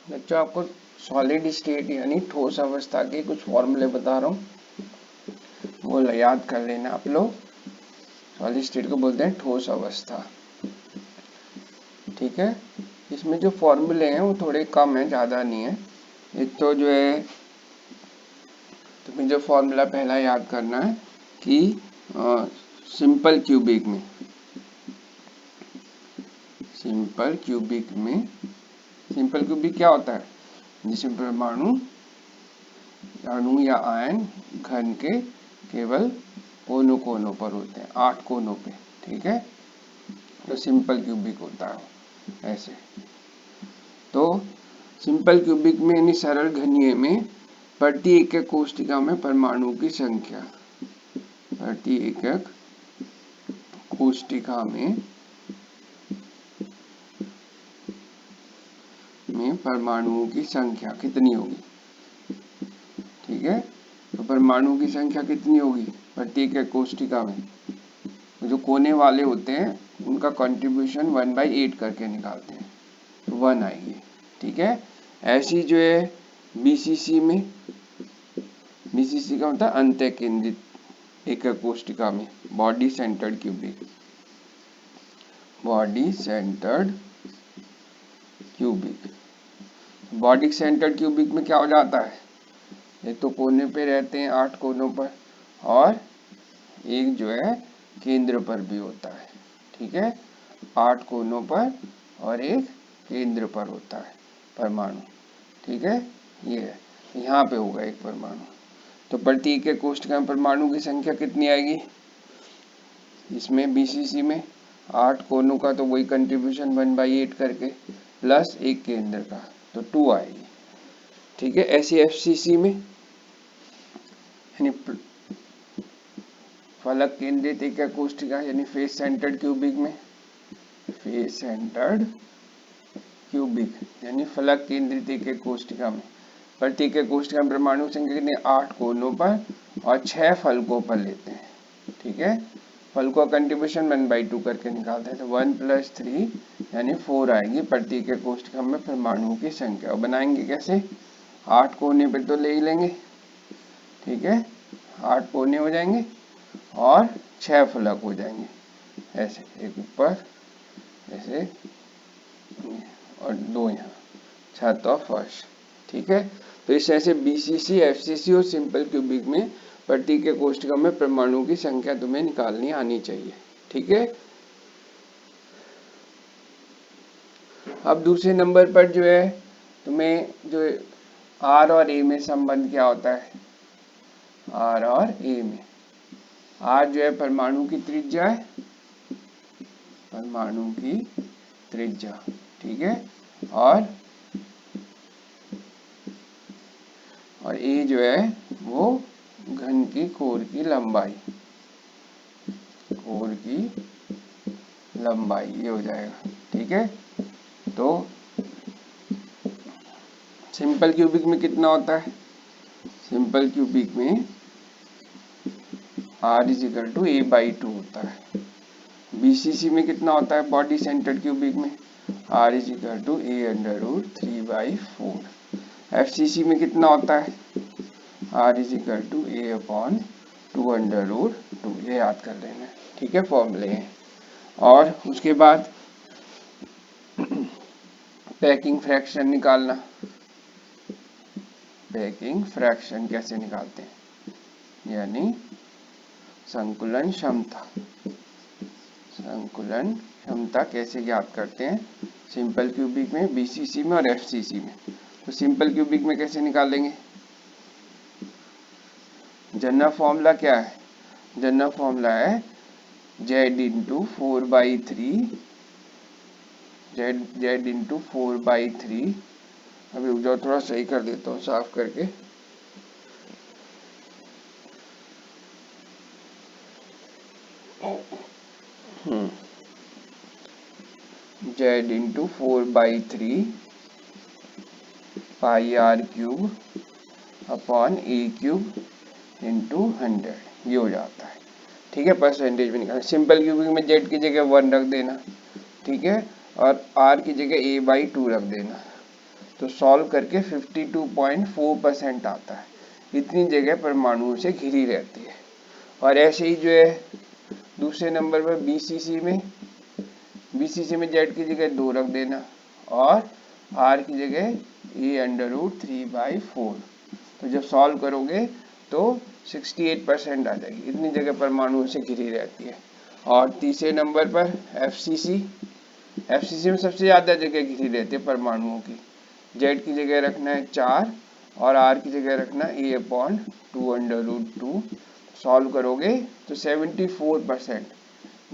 बच्चों आपको solid state यानी ठोस अवस्था के कुछ फॉर्मूले बता रहा हूँ, वो याद कर लेना आप लोग। सॉलिड स्टेट को बोलते हैं ठोस अवस्था, ठीक है। इसमें जो फॉर्मूले हैं वो थोड़े कम हैं, ज़्यादा नहीं है। एक तो जो है तुम्हें जो फॉर्मूला पहला याद करना है कि सिंपल क्यूबिक में सिंपल क्यूबिक क्या होता है, जिसमें परमाणु अणु या आयन घन के केवल कोनों पर होते हैं, 8 कोनों पे, ठीक है। तो सिंपल क्यूबिक होता है ऐसे। तो सिंपल क्यूबिक में यानी सरल घनीय में प्रति एकक कोष्ठिका में परमाणु की संख्या, प्रति एकक कोष्ठिका में परमाणुओं की संख्या कितनी होगी, ठीक है। तो परमाणु की संख्या कितनी होगी प्रति एकक कोष्ठिका में, जो कोने वाले होते हैं उनका कंट्रीब्यूशन 1/8 करके निकालते हैं, तो 1 आएगी, ठीक है। ऐसी जो है बीसीसी में, बीसीसी का मतलब अंत्य केंद्रित एकक कोष्ठिका में, body centred cubic, body centred cubic. Body centred cubic में क्या हो जाता है, एक तो कोने पे रहते हैं 8 कोनों पर, और एक जो है केंद्र पर भी होता है, ठीक है। 8 कोनों पर और एक केंद्र पर होता है परमाणु, ठीक है। ये है, यहाँ पे होगा एक परमाणु। तो प्रति एकक कोष्ठिका में परमाणु की संख्या कितनी आएगी, इसमें बीसीसी में 8 कोनों का तो वही कंट्रीब्यूशन 1/8 करके प्लस एक केंद्र का, तो 2 आएगी, ठीक है। ऐसी एफसीसी में यानी फलक केंद्रित एकक कोष्ठिका यानी फेस सेंटर्ड क्यूबिक में, फेस सेंटर्ड क्यूबिक यानी फलक केंद्रित एकक कोष्ठिका में प्रति एकक कोष्ठिका में परमाणु संख्या कितने, 8 कोनों पर और 6 फलकों पर लेते हैं, ठीक है। फलकों का कंट्रीब्यूशन 1/2 करके निकालते हैं, तो 1 + 3 यानी 4 आएगी प्रति एकक कोष्ठिका में परमाणुओं की संख्या। और बनाएंगे कैसे, 8 कोने पे तो ले ही लेंगे, ठीक है, 8 कोने हो जाएंगे और 6 फलक हो जाएंगे, ऐसे एक ऊपर ऐसे और 2 यहाँ छत और फर्श, ठीक है। तो इस ऐसे बीसीसी, एफसीसी और सिंपल क्यूबिक में प्रति एकक कोष्ठिका में परमाणुओं की संख्या तुम्हें निकालनी आनी चाहिए, ठीक है। अब दूसरे नंबर पर जो है तुम्हें जो आर और ए में संबंध क्या होता है, आर और ए में, आर जो है परमाणु की त्रिज्या है, परमाणु की त्रिज्या, ठीक है। और ए जो है वो घन की कोर की लंबाई, कोर की लंबाई, ये हो जाएगा, ठीक है। तो सिंपल क्यूबिक में कितना होता है, सिंपल क्यूबिक में r = a/2 होता है। बीसीसी में कितना होता है, बॉडी सेंटर्ड क्यूबिक में r = a√3/4। एफसीसी में कितना होता है, r = a/2√2, ये याद कर लेना, ठीक है, फॉर्मूले हैं। और उसके बाद पैकिंग फ्रैक्शन निकालना, पैकिंग फ्रैक्शन कैसे निकालते हैं, यानी संकुलन क्षमता, संकुलन क्षमता कैसे याद करते हैं, सिंपल क्यूबिक में, बीसीसी में और एफसीसी में। तो सिंपल क्यूबिक में कैसे निकालेंगे, जनरल फॉर्मूला क्या है, जनरल फॉर्मूला है z × 4/3, z × 4/3। अभी रुक जाओ, थोड़ा सही कर देता हूँ साफ करके, z × 4/3 πr³ अपॉन a³ × 100, ये हो जाता है, ठीक है। परसेंटेज में निकालना, सिंपल क्यूबिक में z की जगह 1 रख देना, ठीक है, और r की जगह a/2 रख देना, तो सॉल्व करके 52.4% आता है। इतनी जगह परमाणुओं से घिरी रहती है। और ऐसे ही जो है दूसरे नंबर पर बीसीसी में जेड की जगह 2 रख देना और आर की जगह a√3/4। तो जब सॉल्व करोगे तो 68% आ जाएगी। इतनी जगह परमाणुओं से घिरी रहती है। और तीसरे नंबर पर एफसीसी में सबसे ज्यादा जगह घिरी रहती है परमाणुओं की। जेड की जगह रखना है 4 और आर की जगह रखना a/2√2। सॉल्व करोगे तो 74%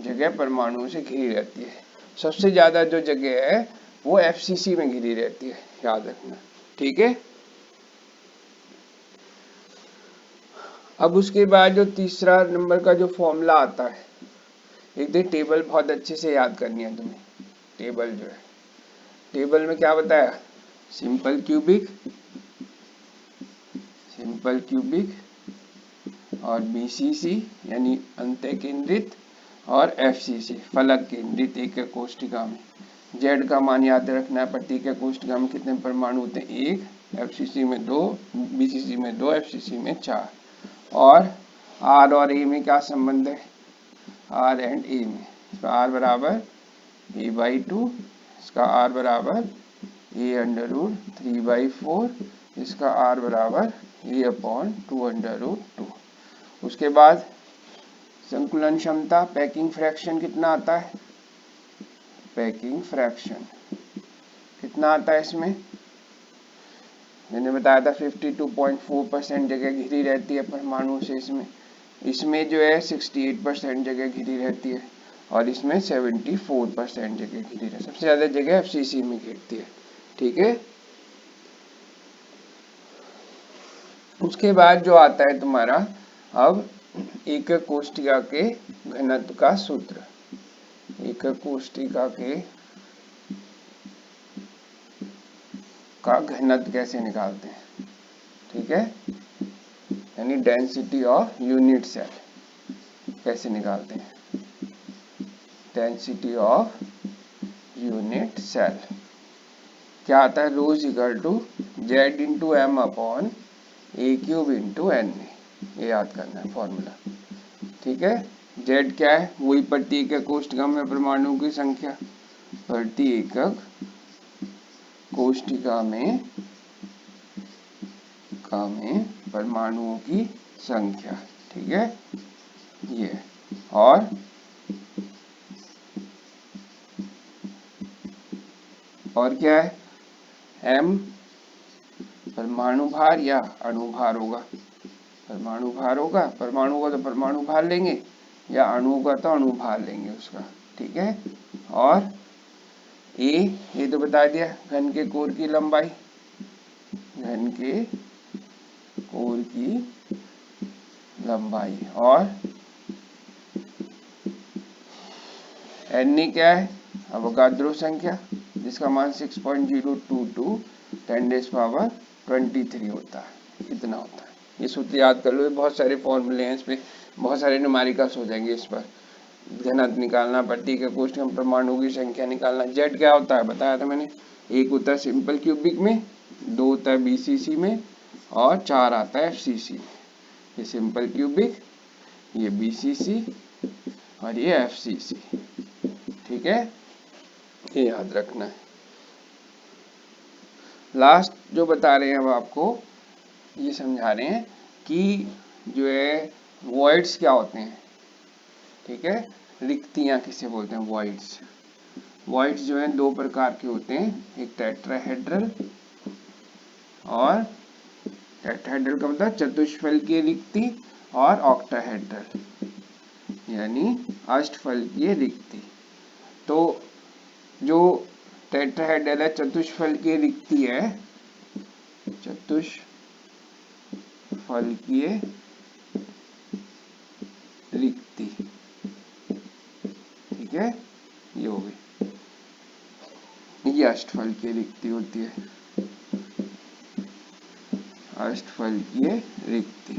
जगह परमाणुओं से घिरी रहती है। सबसे ज्यादा जो जगह है वो एफसीसी में घिरी रहती है, याद रखना। ठीक है। अब उसके बाद जो तीसरा नंबर का जो फॉर्मूला आता है, एक दिन टेबल बहुत अच्छे से याद करनी है तुम्हें। टेबल जो है, टेबल में क्या बताया, सिंपल क्यूबिक और बीसीसी यानी अंतः केंद्रित और एफसीसी फलक केंद्रित एकक कोष्ठिका में। जेड का मान याद रखना है, प्रत्येक कोष्ठिका में कितने परमाणु होते हैं, 1, एफसीसी में 2, बीसीसी में 2, एफसीसी में 4। और आर और ए में क्या संबंध है, आर एंड ए में, इसका आर बराबर a/2, इसका आर बराबर a√3/4, इसका आर बराबर a/2√2। उसके बाद संकुलन क्षमता पैकिंग फ्रैक्शन कितना आता है, पैकिंग फ्रैक्शन कितना आता है इसमें, मैंने बताया था 52.4% जगह घिरी रहती है परमाणु से। इसमें जो है 68% जगह घिरी रहती है और इसमें 74% जगह घिरी रहती है। सबसे ज्यादा जगह एफसीसी में घिरती है। ठीक है। उसके बाद जो आता है तुम्हारा अब एकक कोष्ठिका के घनत्व का सूत्र। एकक कोष्ठिका का घनत्व कैसे निकालते हैं, ठीक है, यानी डेंसिटी ऑफ यूनिट सेल कैसे निकालते हैं, डेंसिटी ऑफ यूनिट सेल क्या आता है, rho is equal to Z into M upon a³ into N, ये याद करना है फॉर्मूला। ठीक है। जेड क्या है, वही प्रति एकक कोष्ठिका में परमाणुओं की संख्या, प्रति एकक कोष्ठिका में परमाणुओं की संख्या। ठीक है, ये और क्या है, m परमाणु भार या अणु भार होगा, परमाणु भार होगा, परमाणु का तो परमाणु भार लेंगे या अणु का तो अणु भार लेंगे उसका। ठीक है। और ये तो बता दिया घन के कोर की लंबाई, घन के कोर की लंबाई। और n क्या है, अवोगाद्रो संख्या जिसका मान 6.022 10⁻23 होता है, इतना होता है। ये सूत्र याद कर लो, बहुत सारे फॉर्मूले हैं इसमें, बहुत सारे न्यूमेरिकल्स हो जाएंगे इस पर। घनत्व निकालना, प्रति एकक कोष्ठक में परमाणु की संख्या निकालना। जेड क्या होता है बताया था मैंने, 1 होता है सिंपल क्यूबिक में, 2 होता है बीसीसी में और 4 आता है एफसीसी में। ये सिंपल क्यूबिक, ये बीसीसी और ये एफसीसी। ठीक है, ये याद रखना है। लास्ट जो बता रहे हैं अब आपको ये समझा रहे हैं कि जो है वॉइड्स क्या होते हैं। ठीक है, रिक्तियां किसे बोलते हैं, वॉइड्स। वॉइड्स जो है 2 प्रकार के होते हैं, एक टेट्राहेड्रल, और टेट्राहेड्रल का मतलब चतुष्फलकीय रिक्ति, और ऑक्टाहेड्रल यानी अष्टफलकीय रिक्ति। तो जो टेट्राहेड्रल है, चतुष्फलकीय रिक्ति है, चतुष्फलकीय रिक्ति। ठीक है, ये हो गई, ये अष्टफलकीय रिक्ति होती है, अष्टफलकीय रिक्ति।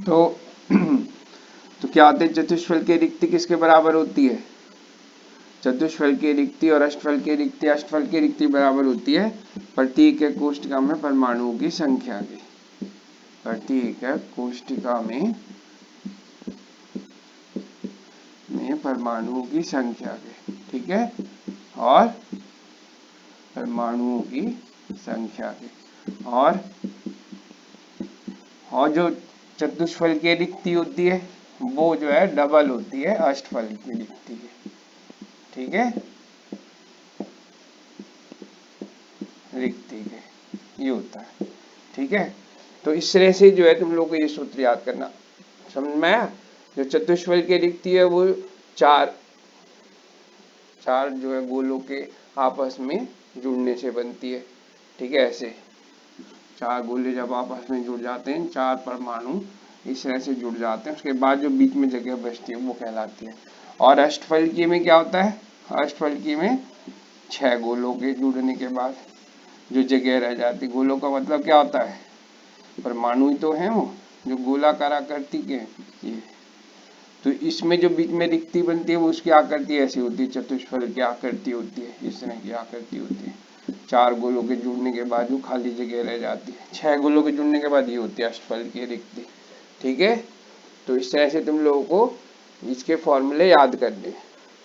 तो क्या होते हैं, चतुष्फलकीय रिक्ति किसके बराबर होती है, चतुष्फल की रिक्ति और अष्टफल की रिक्ति, अष्टफल की रिक्ति बराबर होती है प्रत्येक कोष्ठिका में परमाणुओं की संख्या की, प्रत्येक कोष्ठिका में परमाणुओं की संख्या के, ठीक है, और परमाणुओं की संख्या के, और जो चतुष्फल की रिक्ति होती है वो जो है डबल होती है अष्टफल की रिक्ति के, ठीक है, रिक्ति के ये होता है, ठीक है। तो इस तरह से जो है तुम लोग को ये सूत्र याद करना, समझ में आया। जो चतुष्फल की रिक्ति है वो चार जो है गोलों के आपस में जुड़ने से बनती है, ठीक है। ऐसे चार गोले जब आपस में जुड़ जाते हैं, चार परमाणु इस तरह से जुड़ जाते हैं, उसके बाद जो बीच में जगह बचती है वो कहलाती है। और अष्टफलकीय में क्या होता है, अष्टफलकीय में 6 गोलों के जुड़ने के बाद जो जगह रह जाती, गोलों का मतलब क्या होता है, परमाणु ही तो है वो जो गोलाकार आकृति के ये। तो इसमें जो बीच में रिक्ति बनती है वो उसकी आकृति ऐसी होती है, चतुष्फल की आकृति होती है, इस तरह की आकृति होती है। 4 गोलों के जुड़ने के बाद जो खाली जगह रह जाती है, 6 गोलों के जुड़ने के बाद ये होती है अष्टफल की रिक्ति, ठीक है। तो इस तरह से तुम लोगों को इसके फॉर्मूले याद करने,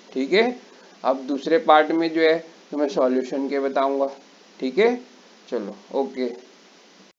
ठीक है। अब दूसरे पार्ट में जो है तुम्हें सॉल्यूशन के बताऊंगा, ठीक है। चलो ओके।